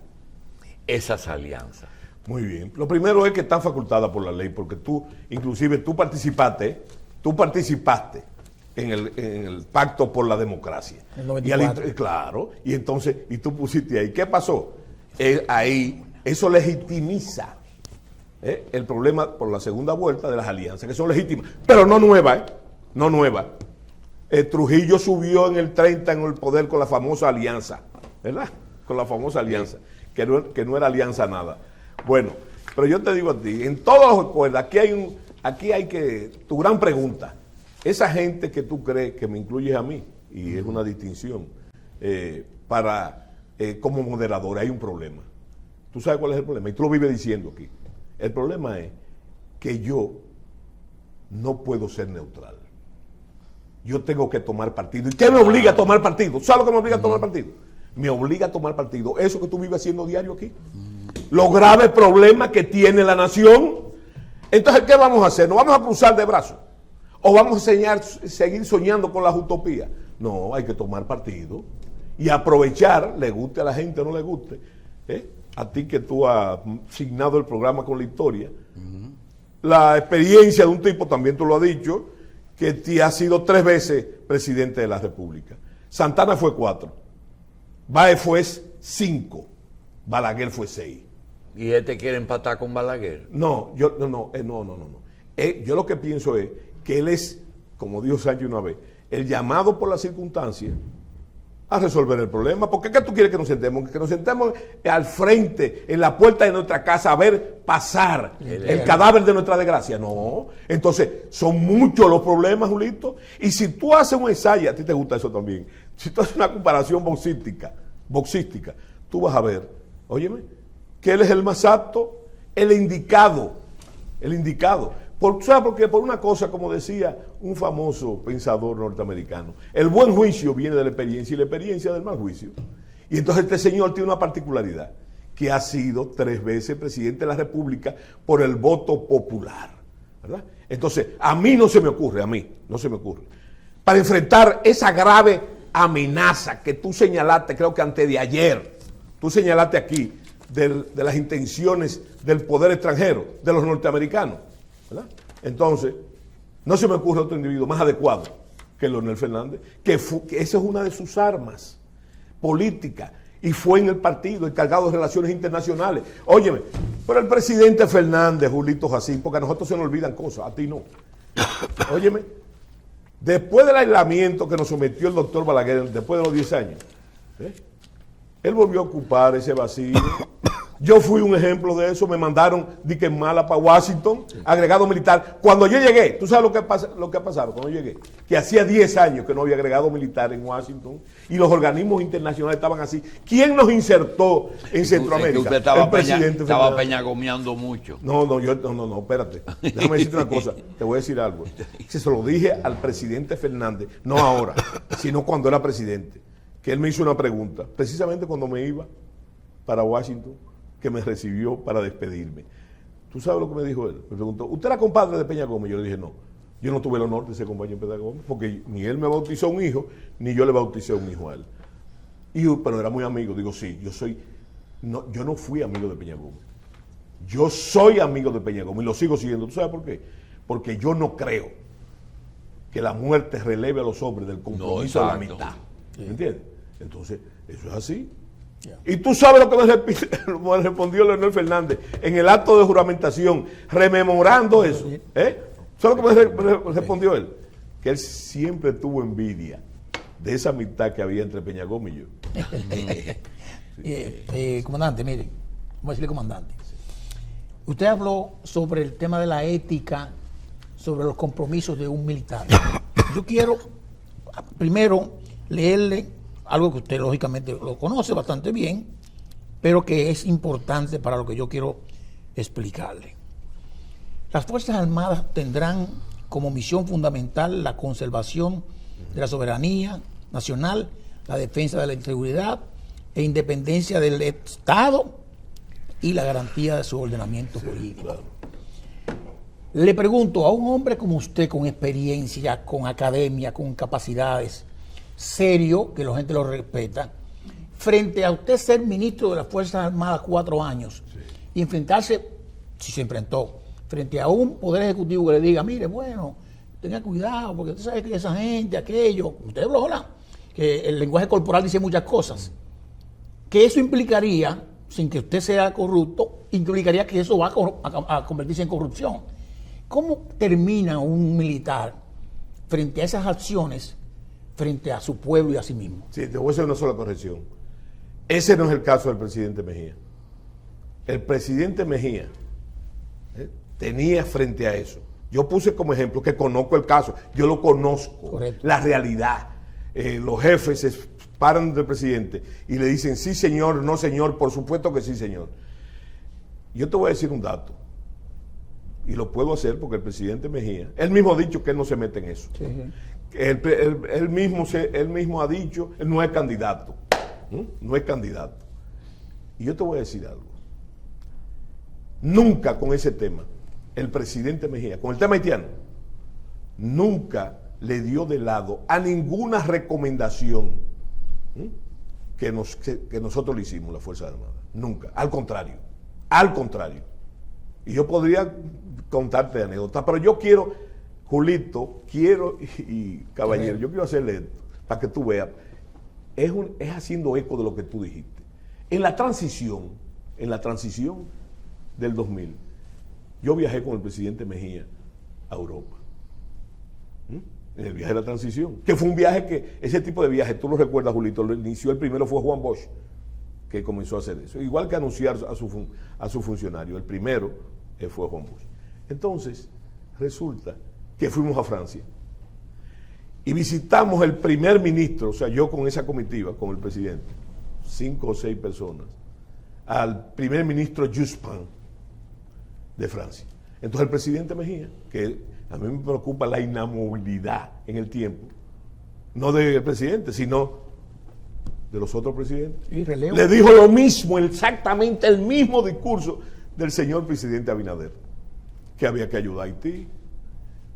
[SPEAKER 1] esas alianzas?
[SPEAKER 3] Muy bien. Lo primero es que están facultadas por la ley, porque inclusive tú participaste en el Pacto por la Democracia.
[SPEAKER 2] El 94.
[SPEAKER 3] Claro, y entonces, y tú pusiste ahí. ¿Qué pasó? Ahí, eso legitimiza el problema por la segunda vuelta de las alianzas, que son legítimas, pero no nuevas, no nuevas. Trujillo subió en el 30 en el poder con la famosa alianza, ¿verdad? Con la famosa alianza, que no era alianza nada. Bueno, pero yo te digo a ti, en todos los acuerdos, aquí hay que, tu gran pregunta, esa gente que tú crees que me incluyes a mí, y es una distinción, como moderador hay un problema. ¿Tú sabes cuál es el problema? Y tú lo vives diciendo aquí. El problema es que yo no puedo ser neutral. Yo tengo que tomar partido. ¿Y qué me obliga a tomar partido? ¿Sabes lo que me obliga a tomar partido? Me obliga a tomar partido. Eso que tú vives haciendo diario aquí. Los graves problemas que tiene la nación. Entonces, ¿qué vamos a hacer? ¿Nos vamos a cruzar de brazos? ¿O vamos a seguir soñando con las utopías? No, hay que tomar partido y aprovechar, le guste a la gente o no le guste, a ti que tú has signado el programa con la historia, la experiencia de un tipo, también tú lo has dicho, que te ha sido 3 veces presidente de la República. Santana fue 4, Báez fue 5, Balaguer fue 6.
[SPEAKER 1] ¿Y quiere empatar con Balaguer?
[SPEAKER 3] No. Yo lo que pienso es que él es, como dijo Sánchez una vez, el llamado por las circunstancias a resolver el problema. ¿Por qué tú quieres que nos sentemos? Que nos sentemos al frente, en la puerta de nuestra casa, a ver pasar el cadáver de nuestra desgracia. No. Entonces, son muchos los problemas, Julito. Y si tú haces un ensayo, a ti te gusta eso también, si tú haces una comparación boxística, tú vas a ver, óyeme, que él es el más apto, el indicado. ¿Sabes por qué? Por una cosa, como decía un famoso pensador norteamericano, el buen juicio viene de la experiencia y la experiencia del mal juicio. Y entonces este señor tiene una particularidad, que ha sido 3 veces presidente de la República por el voto popular, ¿verdad? Entonces, a mí no se me ocurre, para enfrentar esa grave amenaza que tú señalaste, creo que antes de ayer, tú señalaste aquí, de las intenciones del poder extranjero, de los norteamericanos, ¿verdad? Entonces, no se me ocurre otro individuo más adecuado que Leonel Fernández, que esa es una de sus armas políticas, y fue en el partido encargado de relaciones internacionales. Óyeme, pero el presidente Fernández, Julito Jacín, porque a nosotros se nos olvidan cosas, a ti no. Óyeme, después del aislamiento que nos sometió el doctor Balaguer, después de los 10 años, él volvió a ocupar ese vacío. Yo fui un ejemplo de eso, me mandaron dique mala para Washington, agregado militar. Cuando yo llegué, ¿tú sabes lo que ha pasado cuando llegué? Que hacía 10 años que no había agregado militar en Washington y los organismos internacionales estaban así. ¿Quién nos insertó en Centroamérica?
[SPEAKER 1] Usted estaba peñagomeando mucho.
[SPEAKER 3] No, espérate. Déjame decirte una cosa, te voy a decir algo. Se lo dije al presidente Fernández, no ahora, sino cuando era presidente, que él me hizo una pregunta, precisamente cuando me iba para Washington, que me recibió para despedirme. ¿Tú sabes lo que me dijo él? Me preguntó, ¿usted era compadre de Peña Gómez? Yo le dije, no. Yo no tuve el honor de ser compañero de Peña Gómez, porque ni él me bautizó un hijo, ni yo le bauticé un hijo a él. Pero era muy amigo. Digo, sí, yo no fui amigo de Peña Gómez. Yo soy amigo de Peña Gómez y lo sigo siendo. ¿Tú sabes por qué? Porque yo no creo que la muerte releve a los hombres del compromiso de la mitad. ¿Me entiendes? Entonces, eso es así. Y tú sabes lo que me respondió Leonel Fernández en el acto de juramentación, rememorando eso. ¿Sabes lo que me respondió él? Que él siempre tuvo envidia de esa amistad que había entre Peña Gómez y yo.
[SPEAKER 2] Comandante, mire, vamos a decirle comandante. Usted habló sobre el tema de la ética, sobre los compromisos de un militar. Yo quiero primero leerle algo que usted lógicamente lo conoce bastante bien, pero que es importante para lo que yo quiero explicarle. Las Fuerzas Armadas tendrán como misión fundamental la conservación de la soberanía nacional, la defensa de la integridad e independencia del Estado y la garantía de su ordenamiento jurídico.
[SPEAKER 3] Claro.
[SPEAKER 2] Le pregunto a un hombre como usted, con experiencia, con academia, con capacidades, serio, que la gente lo respeta, frente a usted ser ministro de las Fuerzas Armadas 4 años y enfrentarse, si se enfrentó, frente a un poder ejecutivo que le diga, mire, bueno, tenga cuidado, porque usted sabe que esa gente, aquello, usted habla, que el lenguaje corporal dice muchas cosas, que eso implicaría, sin que usted sea corrupto, implicaría que eso va a convertirse en corrupción. ¿Cómo termina un militar frente a esas acciones, frente a su pueblo y a sí mismo?
[SPEAKER 3] Sí, te voy a hacer una sola corrección. Ese no es el caso del presidente Mejía. El presidente Mejía tenía frente a eso. Yo puse como ejemplo que conozco el caso, yo lo conozco,
[SPEAKER 2] correcto,
[SPEAKER 3] la realidad. Los jefes se paran del presidente y le dicen, sí señor, no señor, por supuesto que sí señor. Yo te voy a decir un dato, y lo puedo hacer porque el presidente Mejía, él mismo ha dicho que él no se mete en eso.
[SPEAKER 2] Sí.
[SPEAKER 3] Él mismo ha dicho, él no es candidato, no es candidato. Y yo te voy a decir algo. Nunca con ese tema, el presidente Mejía, con el tema haitiano, nunca le dio de lado a ninguna recomendación que nosotros le hicimos, la Fuerza Armada. Nunca, al contrario. Y yo podría contarte anécdotas, pero yo quiero, Julito, y caballero, yo quiero hacerle esto, para que tú veas, es haciendo eco de lo que tú dijiste. En la transición del 2000, yo viajé con el presidente Mejía a Europa. En el viaje de la transición, que fue un viaje ese tipo de viaje, tú lo recuerdas, Julito, lo inició, el primero fue Juan Bosch, que comenzó a hacer eso, igual que anunciar a su funcionario, el primero fue Juan Bosch. Entonces, resulta que fuimos a Francia y visitamos el primer ministro, o sea, yo con esa comitiva, con el presidente, 5 o 6 personas, al primer ministro Jospin de Francia. Entonces el presidente Mejía, que a mí me preocupa la inamovilidad en el tiempo, no del presidente, sino de los otros presidentes, le dijo lo mismo, exactamente el mismo discurso del señor presidente Abinader, que había que ayudar a Haití,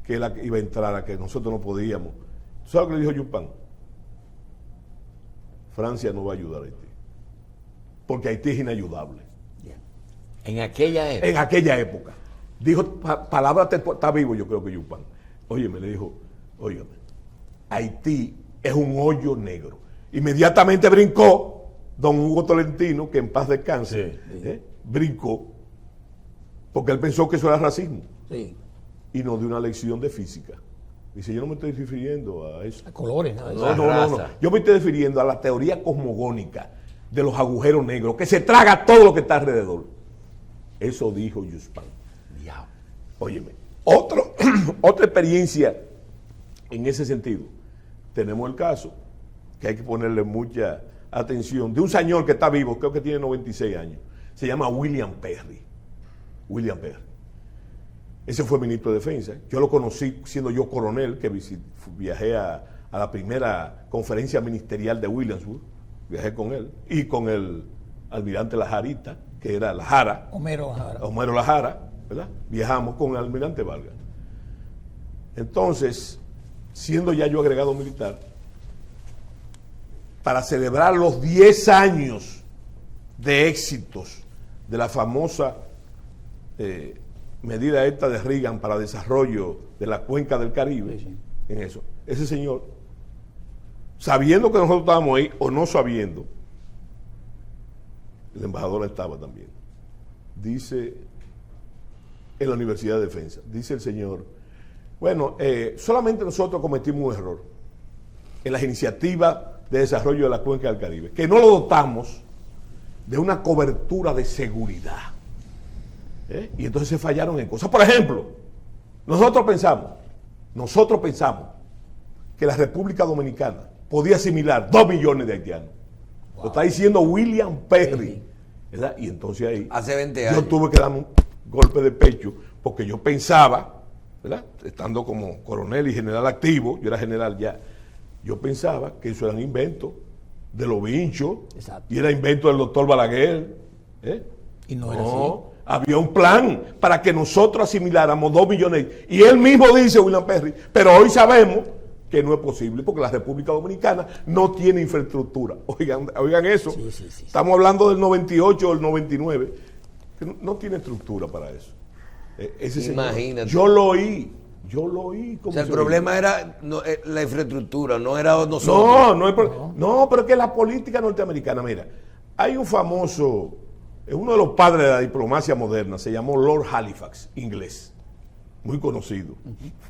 [SPEAKER 3] que él iba a entrar, a que nosotros no podíamos. ¿Sabes lo que le dijo Yupan? Francia no va a ayudar a Haití, porque Haití es inayudable.
[SPEAKER 1] En aquella época.
[SPEAKER 3] En aquella época. Dijo, palabra está vivo, yo creo que Yupan. Óyeme, le dijo, óyeme, Haití es un hoyo negro. Inmediatamente brincó don Hugo Tolentino, que en paz descanse, brincó, porque él pensó que eso era racismo.
[SPEAKER 2] Sí.
[SPEAKER 3] Y nos dio una lección de física. Dice, yo no me estoy refiriendo a eso.
[SPEAKER 2] A colores, nada de eso.
[SPEAKER 3] No. Yo me estoy refiriendo a la teoría cosmogónica de los agujeros negros, que se traga todo lo que está alrededor. Eso dijo Jospin. Óyeme, otra experiencia en ese sentido. Tenemos el caso, que hay que ponerle mucha atención, de un señor que está vivo, creo que tiene 96 años. Se llama William Perry. Ese fue ministro de Defensa. Yo lo conocí siendo yo coronel, que viajé a la primera conferencia ministerial de Williamsburg. Viajé con él y con el almirante Lajarita, que era
[SPEAKER 2] Homero
[SPEAKER 3] Lajara, ¿verdad? Viajamos con el almirante Vargas. Entonces, siendo ya yo agregado militar, para celebrar los 10 años de éxitos de la famosa medida esta de Reagan para desarrollo de la cuenca del Caribe, en eso, ese señor, sabiendo que nosotros estábamos ahí o no sabiendo, el embajador estaba también, dice, en la Universidad de Defensa, dice el señor, bueno, solamente nosotros cometimos un error en las iniciativas de desarrollo de la cuenca del Caribe, que no lo dotamos de una cobertura de seguridad. Y entonces se fallaron en cosas. Por ejemplo, nosotros pensamos que la República Dominicana podía asimilar 2 millones de haitianos. Wow. Lo está diciendo William Perry, ¿verdad? Y entonces ahí
[SPEAKER 4] hace 20 años
[SPEAKER 3] yo tuve que darme un golpe de pecho porque yo pensaba, ¿verdad? Estando como coronel y general activo, yo era general ya, yo pensaba que eso eran inventos de los vinchos y era invento del doctor Balaguer.
[SPEAKER 2] Y no era así.
[SPEAKER 3] Había un plan para que nosotros asimiláramos 2 millones. Y él mismo dice, William Perry, pero hoy sabemos que no es posible porque la República Dominicana no tiene infraestructura. Oigan eso. Sí. Estamos hablando del 98 o del 99, que no tiene estructura para eso.
[SPEAKER 4] Imagínate.
[SPEAKER 3] Yo lo oí.
[SPEAKER 4] O sea, el problema era la infraestructura, no era nosotros.
[SPEAKER 3] No, pero es que la política norteamericana, mira, hay un famoso, uno de los padres de la diplomacia moderna, se llamó Lord Halifax, inglés, muy conocido,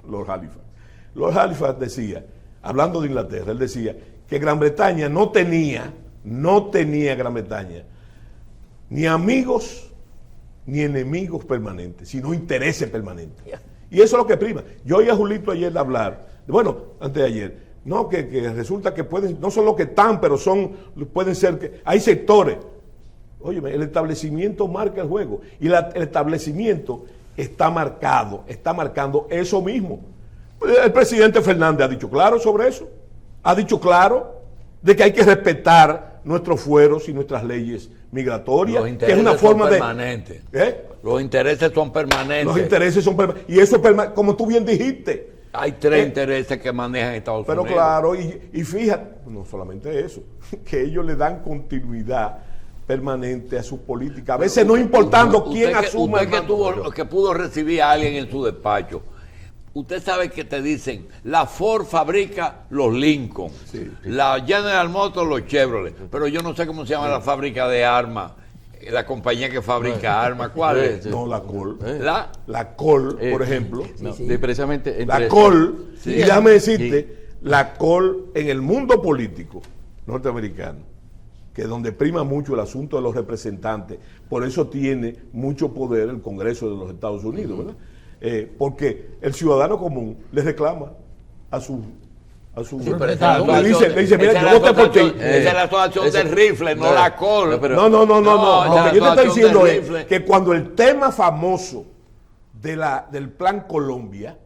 [SPEAKER 3] Lord Halifax. Lord Halifax decía, hablando de Inglaterra, él decía que Gran Bretaña no tenía Gran Bretaña ni amigos ni enemigos permanentes, sino intereses permanentes. Y eso es lo que prima. Yo oí a Julito ayer hablar, antes de ayer, no, que resulta que pueden, no son los que están, pero pueden ser que hay sectores. Oye, el establecimiento marca el juego. Y el establecimiento está marcando eso mismo. El presidente Fernández ha dicho claro sobre eso. Ha dicho claro de que hay que respetar nuestros fueros y nuestras leyes migratorias.
[SPEAKER 1] Que es una forma
[SPEAKER 3] permanente.
[SPEAKER 1] Los intereses son permanentes.
[SPEAKER 3] Los intereses son permanentes. Y eso es permanente, como tú bien dijiste.
[SPEAKER 1] Hay 3 intereses que manejan Estados Unidos.
[SPEAKER 3] Pero claro, y fíjate, no solamente eso, que ellos le dan continuidad permanente a su política. A veces no importando quién asuma.
[SPEAKER 1] Usted que pudo recibir a alguien en su despacho. Usted sabe que te dicen, la Ford fabrica los Lincoln, la General Motors los Chevrolet, pero yo no sé cómo se llama la fábrica de armas, la compañía que fabrica armas, ¿cuál es?
[SPEAKER 3] No, la Col.
[SPEAKER 1] La
[SPEAKER 3] Col, por ejemplo.
[SPEAKER 5] Precisamente
[SPEAKER 3] la Col, y déjame decirte, la Col en el mundo político norteamericano, que es donde prima mucho el asunto de los representantes, por eso tiene mucho poder el Congreso de los Estados Unidos, ¿verdad? Porque el ciudadano común le reclama a su
[SPEAKER 1] le
[SPEAKER 3] dice, mira, yo voté por ti.
[SPEAKER 1] Esa es la asociación del rifle, no la Col.
[SPEAKER 3] No. Lo que yo te estoy diciendo es que cuando el tema famoso del Plan Colombia,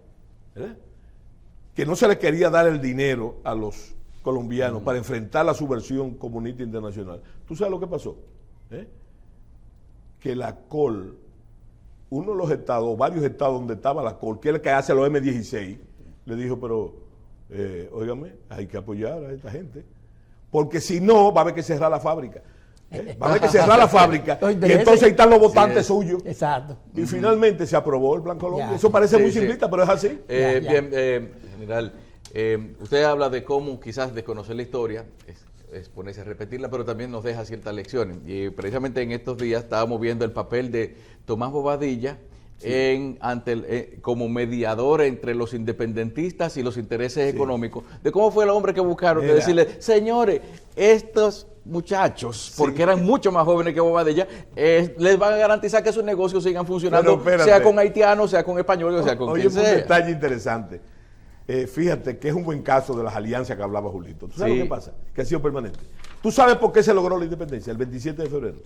[SPEAKER 3] ¿verdad?, que no se le quería dar el dinero a los colombianos para enfrentar la subversión comunista internacional, ¿tú sabes lo que pasó? Que la Col, uno de los estados, varios estados donde estaba la Col, que es el que hace los M16, le dijo, pero, óigame, hay que apoyar a esta gente, porque si no, va a haber que cerrar la fábrica. Va a haber que cerrar la fábrica, y entonces ahí están los votantes suyos.
[SPEAKER 2] Exacto.
[SPEAKER 3] Y finalmente se aprobó el Plan Colombia. Eso parece muy simplista, pero es así.
[SPEAKER 5] Bien, general, usted habla de cómo quizás desconocer la historia es ponerse a repetirla, pero también nos deja ciertas lecciones. Y precisamente en estos días estábamos viendo el papel de Tomás Bobadilla como mediador entre los independentistas y los intereses económicos, de cómo fue el hombre que buscaron, de decirle, señores, estos muchachos, porque eran mucho más jóvenes que Bobadilla, les van a garantizar que sus negocios sigan funcionando, sea con haitianos, sea con españoles, sea con quien sea.
[SPEAKER 3] Oye, un detalle interesante. Fíjate que es un buen caso de las alianzas que hablaba Julito. ¿Tú sabes lo que pasa? Que ha sido permanente. ¿Tú sabes por qué se logró la independencia el 27 de febrero?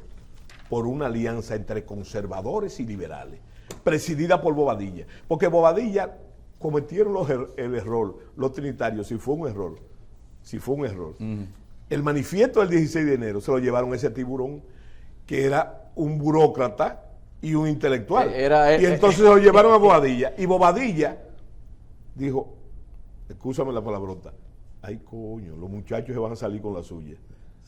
[SPEAKER 3] Por una alianza entre conservadores y liberales, presidida por Bobadilla. Porque Bobadilla cometieron el error, los trinitarios, si fue un error. El manifiesto del 16 de enero se lo llevaron a ese tiburón, que era un burócrata y un intelectual. Y entonces se lo llevaron a Bobadilla. Y Bobadilla dijo, excúsame la palabrota, ay coño, los muchachos se van a salir con la suya.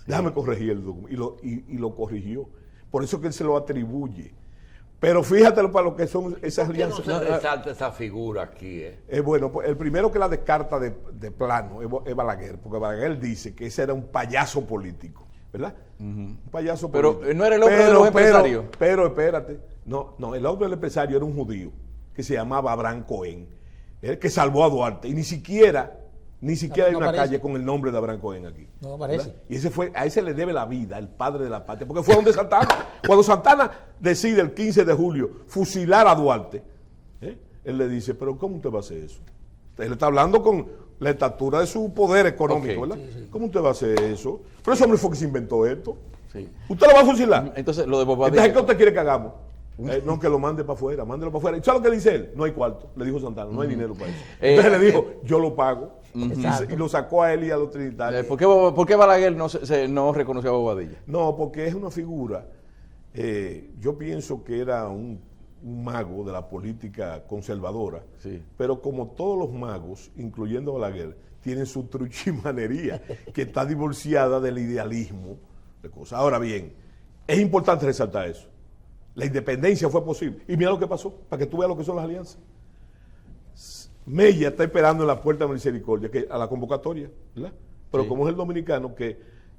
[SPEAKER 3] Déjame corregir el documento. Y lo corrigió. Por eso que él se lo atribuye. Pero fíjate para lo que son esas alianzas.
[SPEAKER 1] ¿Por qué no se resalta esa figura aquí?
[SPEAKER 3] Bueno, pues el primero que la descarta de plano es Balaguer, porque Balaguer dice que ese era un payaso político, ¿verdad? Un payaso
[SPEAKER 5] Pero
[SPEAKER 3] político.
[SPEAKER 5] no era el hombre de los empresarios.
[SPEAKER 3] Pero espérate. No, el hombre del empresario era un judío que se llamaba Abraham Cohen, el que salvó a Duarte. Y ni siquiera hay una
[SPEAKER 2] aparece.
[SPEAKER 3] calle con el nombre de Abraham Cohen aquí.
[SPEAKER 2] No aparece.
[SPEAKER 3] ¿Verdad? Y a ese le debe la vida, el padre de la patria, porque fue donde Santana. Cuando Santana decide el 15 de julio fusilar a Duarte, él le dice, pero ¿cómo usted va a hacer eso? Él está hablando con la estatura de su poder económico,
[SPEAKER 5] Ok.
[SPEAKER 3] ¿verdad? ¿Cómo usted va a hacer eso? Pero ese hombre fue que se inventó esto.
[SPEAKER 5] Sí.
[SPEAKER 3] ¿Usted lo va a fusilar?
[SPEAKER 5] Entonces, lo de Bobadilla.
[SPEAKER 3] Entonces, ¿qué usted quiere que hagamos? No, que lo mande para afuera, mándelo para afuera. ¿Y sabes lo que dice él? No hay cuarto, le dijo Santana, no hay dinero para eso. Entonces le dijo, yo lo pago. Y lo sacó a él y a los trinitarios.
[SPEAKER 5] ¿Por qué Balaguer no reconoció a Bobadilla?
[SPEAKER 3] No, porque es una figura, yo pienso que era un mago de la política conservadora,
[SPEAKER 5] Sí.
[SPEAKER 3] pero como todos los magos, incluyendo Balaguer, tienen su truchimanería, que está divorciada del idealismo de cosas. Ahora bien, es importante resaltar eso. La independencia fue posible. Y mira lo que pasó, para que tú veas lo que son las alianzas. Mella está esperando en la puerta de Misericordia a la convocatoria, ¿verdad? Pero
[SPEAKER 5] Sí.
[SPEAKER 3] como es el dominicano que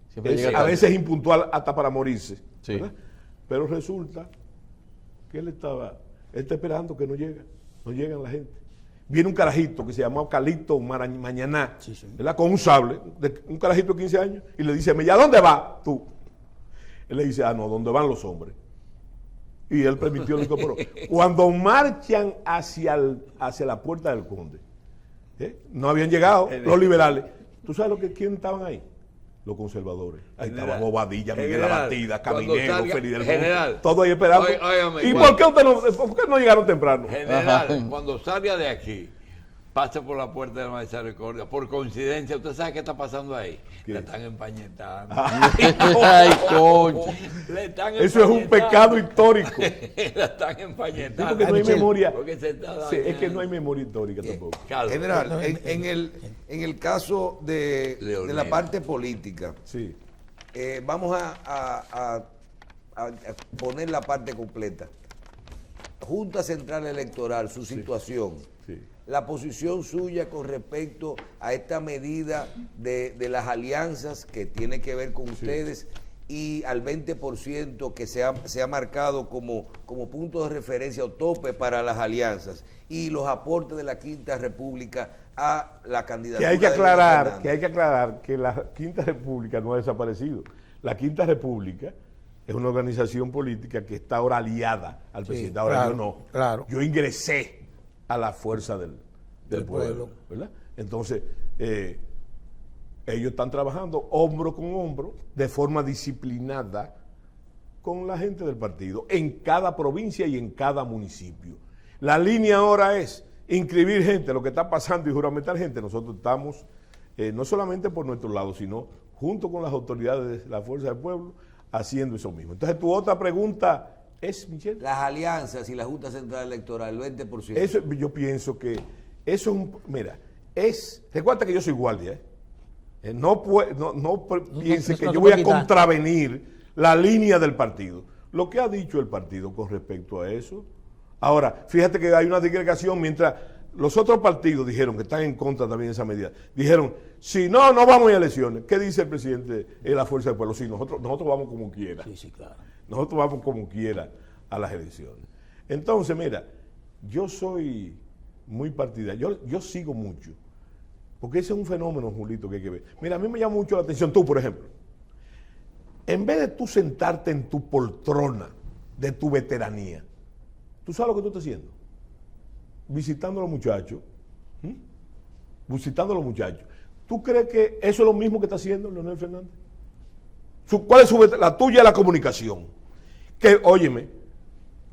[SPEAKER 5] Siempre llega
[SPEAKER 3] a
[SPEAKER 5] tarde.
[SPEAKER 3] veces es impuntual hasta para morirse,
[SPEAKER 5] Sí.
[SPEAKER 3] ¿verdad? Pero resulta que él está esperando que no llegan la gente. Viene un carajito que se llama Calixto Mañaná, ¿verdad? Con un sable, un carajito de 15 años, y le dice a Mella, ¿a dónde vas tú? Él le dice, no, ¿dónde van los hombres? Y él permitió el incorporó. Cuando marchan hacia la puerta del Conde, no habían llegado los liberales. ¿Tú sabes quién estaban ahí? Los conservadores. Ahí estaba Bobadilla, Miguel
[SPEAKER 1] General,
[SPEAKER 3] Abatida,
[SPEAKER 1] cuando
[SPEAKER 3] Caminero,
[SPEAKER 1] salga-
[SPEAKER 3] Feli del
[SPEAKER 1] General.
[SPEAKER 3] Monte. Todo ahí esperando.
[SPEAKER 1] Óigame,
[SPEAKER 3] ¿Y
[SPEAKER 1] cuando-
[SPEAKER 3] por qué no llegaron temprano?
[SPEAKER 1] General, cuando salga de aquí, pase por la puerta de la Misericordia. Por coincidencia, ¿usted sabe qué está pasando ahí?
[SPEAKER 3] ¿Qué?
[SPEAKER 1] Le están empañetando.
[SPEAKER 5] Ay, coño.
[SPEAKER 1] Le están
[SPEAKER 3] Eso es un
[SPEAKER 1] empañetando.
[SPEAKER 3] pecado histórico.
[SPEAKER 1] La están
[SPEAKER 3] Sí,
[SPEAKER 1] empañetando.
[SPEAKER 3] porque no hay
[SPEAKER 2] Michelle,
[SPEAKER 3] memoria.
[SPEAKER 1] Porque se está
[SPEAKER 3] Sí, es que
[SPEAKER 1] dañando.
[SPEAKER 3] no hay memoria histórica tampoco.
[SPEAKER 1] Carlos.
[SPEAKER 4] General, en el caso de
[SPEAKER 1] Leonel.
[SPEAKER 4] la parte política,
[SPEAKER 3] Sí.
[SPEAKER 4] vamos a poner la parte completa. Junta Central Electoral, su situación,
[SPEAKER 3] Sí.
[SPEAKER 4] la posición suya con respecto a esta medida de las alianzas que tiene que ver con ustedes y al 20% que se ha marcado como punto de referencia o tope para las alianzas y los aportes de la Quinta República a la candidatura.
[SPEAKER 3] Que hay que
[SPEAKER 4] de Leonel
[SPEAKER 3] aclarar,
[SPEAKER 4] Fernández.
[SPEAKER 3] que la Quinta República no ha desaparecido. La Quinta República es una organización política que está ahora aliada al presidente. Ahora
[SPEAKER 2] claro,
[SPEAKER 3] yo no.
[SPEAKER 2] claro.
[SPEAKER 3] Yo ingresé a la fuerza del pueblo, ¿verdad? Entonces, ellos están trabajando hombro con hombro, de forma disciplinada, con la gente del partido, en cada provincia y en cada municipio. La línea ahora es inscribir gente, lo que está pasando y juramentar gente. Nosotros estamos, no solamente por nuestro lado, sino junto con las autoridades de la Fuerza del Pueblo, haciendo eso mismo. Entonces, tu otra pregunta es, Michelle.
[SPEAKER 4] Las alianzas y la Junta Central Electoral, el 20%.
[SPEAKER 3] Eso, yo pienso que eso es un... Mira, recuerda que yo soy guardia, no piense que
[SPEAKER 2] no
[SPEAKER 3] yo
[SPEAKER 2] se
[SPEAKER 3] voy
[SPEAKER 2] puede
[SPEAKER 3] a
[SPEAKER 2] quitar.
[SPEAKER 3] contravenir la línea del partido. Lo que ha dicho el partido con respecto a eso. Ahora, fíjate que hay una disgregación mientras los otros partidos dijeron que están en contra también de esa medida. Dijeron, si no vamos a ir a elecciones. ¿Qué dice el presidente de la Fuerza del Pueblo? Sí, nosotros vamos como quiera.
[SPEAKER 2] Sí, sí, claro.
[SPEAKER 3] Nosotros vamos como quiera a las elecciones. Entonces, mira, yo soy muy partidario. Yo sigo mucho. Porque ese es un fenómeno, Julito, que hay que ver. Mira, a mí me llama mucho la atención, tú, por ejemplo. En vez de tú sentarte en tu poltrona de tu veteranía, ¿tú sabes lo que tú estás haciendo? Visitando a los muchachos. Visitando a los muchachos. ¿Tú crees que eso es lo mismo que está haciendo Leonel Fernández? ¿Cuál es la tuya es la comunicación? Que, óyeme,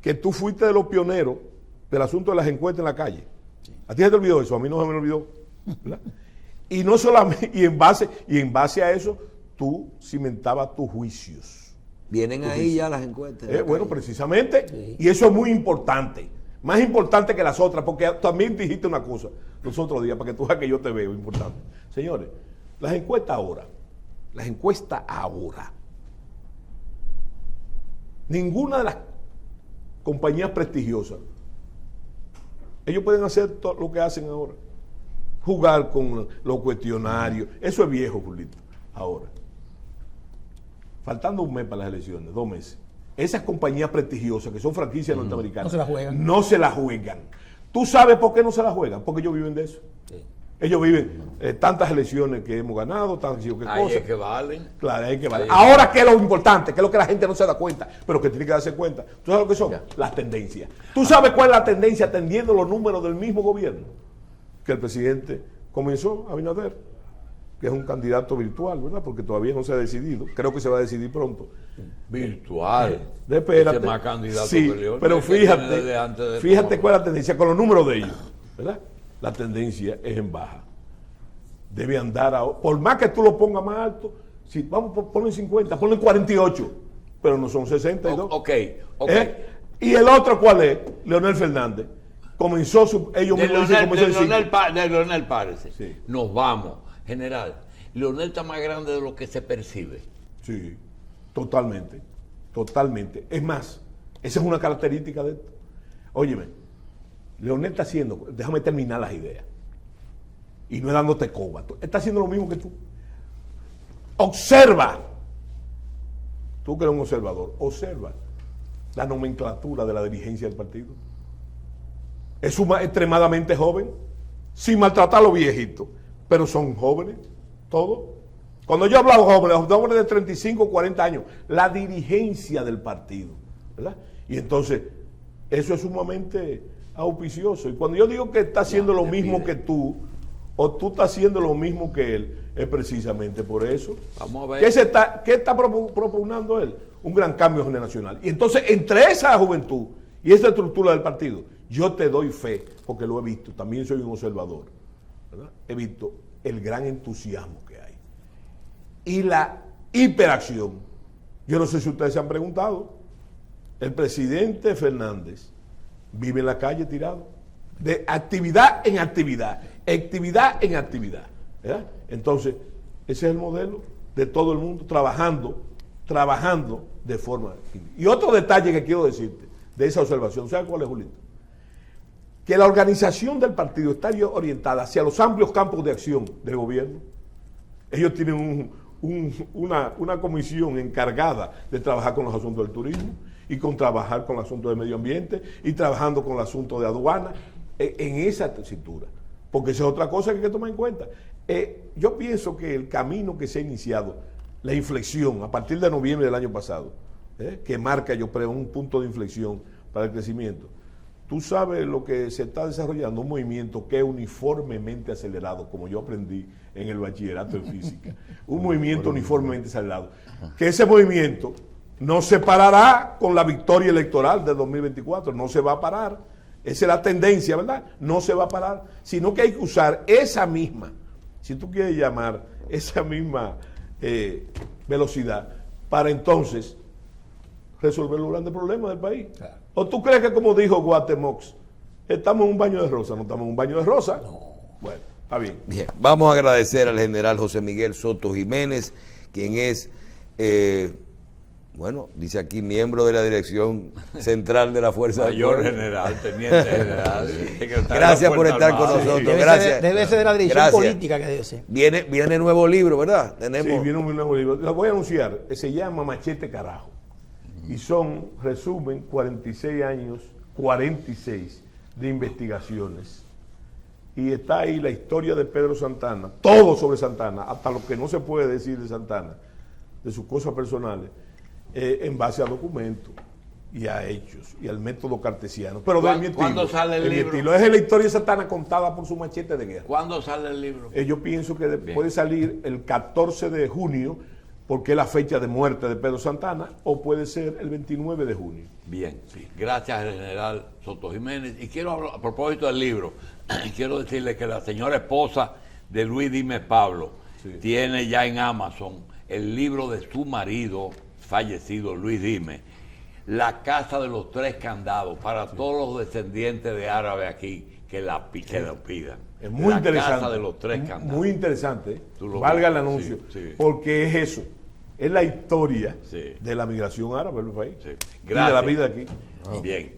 [SPEAKER 3] que tú fuiste de los pioneros del asunto de las encuestas en la calle. ¿A ti se te olvidó eso? A mí no se me olvidó. ¿Verdad? Y no solamente, y en base a eso, tú cimentabas tus juicios.
[SPEAKER 4] Vienen ahí ya las encuestas.
[SPEAKER 3] Bueno, precisamente, y eso es muy importante. Más importante que las otras, porque también dijiste una cosa los otros días, para que tú veas que yo te veo importante. Señores, las encuestas ahora, ninguna de las compañías prestigiosas, ellos pueden hacer todo lo que hacen ahora. Jugar con los cuestionarios. Eso es viejo, Julito. Ahora. faltando un mes para las elecciones, 2 meses, esas compañías prestigiosas que son franquicias norteamericanas,
[SPEAKER 2] No se la juegan.
[SPEAKER 3] No se la juegan. ¿Tú sabes por qué no se la juegan? Porque ellos viven de eso. Ellos viven tantas elecciones que hemos ganado, tantas que
[SPEAKER 1] Ahí
[SPEAKER 3] cosas.
[SPEAKER 1] es que valen.
[SPEAKER 3] Claro, hay que valer.
[SPEAKER 1] Sí.
[SPEAKER 3] Ahora, ¿qué es lo importante? ¿Qué es lo que la gente no se da cuenta? Pero que tiene que darse cuenta. ¿Tú sabes lo que son? Las tendencias. ¿Tú sabes cuál es la tendencia atendiendo los números del mismo gobierno? Que el presidente comenzó, Abinader, que es un candidato virtual, ¿verdad? Porque todavía no se ha decidido. Creo que se va a decidir pronto.
[SPEAKER 1] Virtual.
[SPEAKER 3] Espérate.
[SPEAKER 1] Ese más candidato
[SPEAKER 3] Sí,
[SPEAKER 1] que León,
[SPEAKER 3] pero
[SPEAKER 1] que tiene desde antes de
[SPEAKER 3] fíjate
[SPEAKER 1] todo.
[SPEAKER 3] cuál es la tendencia con los números de ellos, ¿verdad? La tendencia es en baja. Debe andar por más que tú lo pongas más alto, si vamos ponen 50, ponen 48, pero no son 62.
[SPEAKER 1] Ok.
[SPEAKER 3] Y el otro ¿cuál es? Leonel Fernández. Comenzó ellos
[SPEAKER 1] De
[SPEAKER 3] mismos dicen que comenzó en cinco.
[SPEAKER 1] Leonel Párez.
[SPEAKER 3] Sí.
[SPEAKER 1] Nos vamos. General, Leonel está más grande de lo que se percibe.
[SPEAKER 3] Sí, totalmente, totalmente. Es más, esa es una característica de esto. Óyeme, Leonel está haciendo, déjame terminar las ideas, y no es dándote coba, está haciendo lo mismo que tú. Observa, tú que eres un observador, observa la nomenclatura de la dirigencia del partido. Es extremadamente joven, sin maltratar a los viejitos, pero son jóvenes, todos. Cuando yo hablo de jóvenes de 35, 40 años, la dirigencia del partido, ¿verdad? Y entonces, eso es sumamente auspicioso. Y cuando yo digo que está haciendo lo mismo que tú, o tú estás haciendo lo mismo que él, es precisamente por eso.
[SPEAKER 1] Vamos a ver.
[SPEAKER 3] ¿Qué está proponiendo él? Un gran cambio generacional. Y entonces, entre esa juventud y esa estructura del partido, yo te doy fe, porque lo he visto, también soy un observador, ¿verdad? He visto el gran entusiasmo que hay y la hiperacción. Yo no sé si ustedes se han preguntado, el presidente Fernández vive en la calle tirado, de actividad en actividad, ¿verdad? Entonces, ese es el modelo de todo el mundo, trabajando de forma. Y otro detalle que quiero decirte de esa observación, ¿sabes cuál es, Julito? Que la organización del partido está orientada hacia los amplios campos de acción del gobierno. Ellos tienen una comisión encargada de trabajar con los asuntos del turismo y trabajar con los asuntos del medio ambiente y trabajando con el asunto de aduana en esa tesitura. Porque esa es otra cosa que hay que tomar en cuenta. Yo pienso que el camino que se ha iniciado, la inflexión a partir de noviembre del año pasado, que marca, yo creo, un punto de inflexión para el crecimiento. Tú sabes lo que se está desarrollando, un movimiento que es uniformemente acelerado, como yo aprendí en el bachillerato en física. Un movimiento uniformemente acelerado. Que ese movimiento no se parará con la victoria electoral de 2024, no se va a parar. Esa es la tendencia, ¿verdad? No se va a parar, sino que hay que usar esa misma, si tú quieres llamar, esa misma velocidad para entonces resolver los grandes problemas del país. Claro. ¿O tú crees que, como dijo Guatemoc, estamos en un baño de rosa? No estamos en un baño de rosa. No. Bueno, está bien.
[SPEAKER 4] Bien, vamos a agradecer al general José Miguel Soto Jiménez, quien es, dice aquí, miembro de la dirección central de la Fuerza
[SPEAKER 1] Mayor general, teniente general.
[SPEAKER 4] Gracias por estar con nosotros. Gracias.
[SPEAKER 2] Debe ser de la dirección política que debe ser.
[SPEAKER 4] Viene nuevo libro, ¿verdad?
[SPEAKER 3] Sí, viene un nuevo libro. Lo voy a anunciar. Se llama Machete Carajo. Y resumen, 46 años, 46 de investigaciones. Y está ahí la historia de Pedro Santana, todo sobre Santana, hasta lo que no se puede decir de Santana, de sus cosas personales, en base a documentos y a hechos y al método cartesiano. Pero
[SPEAKER 1] ¿Cuándo sale el libro?
[SPEAKER 3] Es la historia de Santana contada por su machete de guerra.
[SPEAKER 1] ¿Cuándo sale el libro?
[SPEAKER 3] Yo pienso que puede salir el 14 de junio, porque es la fecha de muerte de Pedro Santana, o puede ser el 29 de junio.
[SPEAKER 1] Bien, sí. Gracias al general Soto Jiménez. Y quiero hablar, a propósito del libro, quiero decirle que la señora esposa de Luis Dime Pablo tiene ya en Amazon el libro de su marido fallecido, Luis Dime, La Casa de los Tres Candados, para todos los descendientes de árabes aquí que lo pidan.
[SPEAKER 3] Es muy interesante.
[SPEAKER 1] La Casa de los Tres Candados.
[SPEAKER 3] Muy interesante, valga el anuncio, porque es eso. Es la historia de la migración árabe en el país.
[SPEAKER 1] Gracias.
[SPEAKER 3] Y de la vida aquí.
[SPEAKER 1] Bien.